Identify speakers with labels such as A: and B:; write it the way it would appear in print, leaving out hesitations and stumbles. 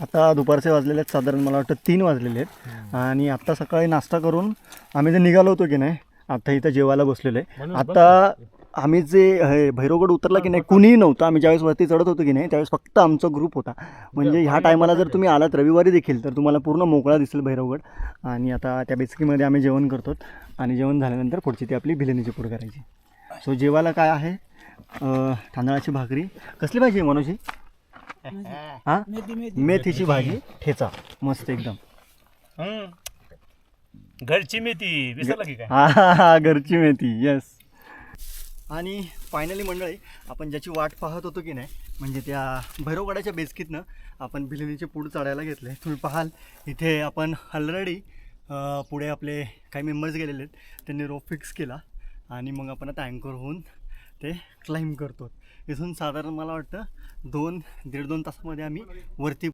A: आता दुपारचे वाजलेले आहेत साधारण मला वाटतं 3 वाजलेले आहेत आणि आत्ता सकाळी नाश्ता करून आम्ही जे निघालो होतो की नाही आता इथं जेवायला बसलेलो आहे. आता आम्ही जे भैरवगड उतरला की नाही कुणीही नव्हतं. आम्ही ज्यावेळेस वरती चढत होतो की नाही त्यावेळेस फक्त आमचा ग्रुप होता. म्हणजे ह्या टायमाला जर तुम्ही आलात रविवारी देखील तर तुम्हाला पूर्ण मोकळा दिसेल भैरवगड. आणि आता त्या बेसकीमध्ये आम्ही जेवण करतो आणि जेवण झाल्यानंतर पुढची ती आपली भिलेनीची पूड करायची. सो जेवायला काय आहे तांदळाची भाकरी. कसली भाजी आहे मनोजी? हां मेथीची भाजी ठेचा मस्त एकदम.
B: घरची मेथी विसरला की काय?
A: हा घरची मेथी येस. आणि फायनली मंडळी आपण ज्याची वाट पाहत होतो की नाही म्हणजे त्या भैरवगडाच्या बेसकीतनं आपण भिलेनीचे पूड चढायला घेतले. तुम्ही पाहाल इथे आपण ऑलरेडी पुढे आपले काही मेंबर्स गेलेले आहेत त्यांनी रोप फिक्स केला आणि मग आपण आता अँकर होऊन ते क्लाइंब करतो. इथून साधारण मला वाटतं 2-1.5 तासामध्ये आम्ही वरती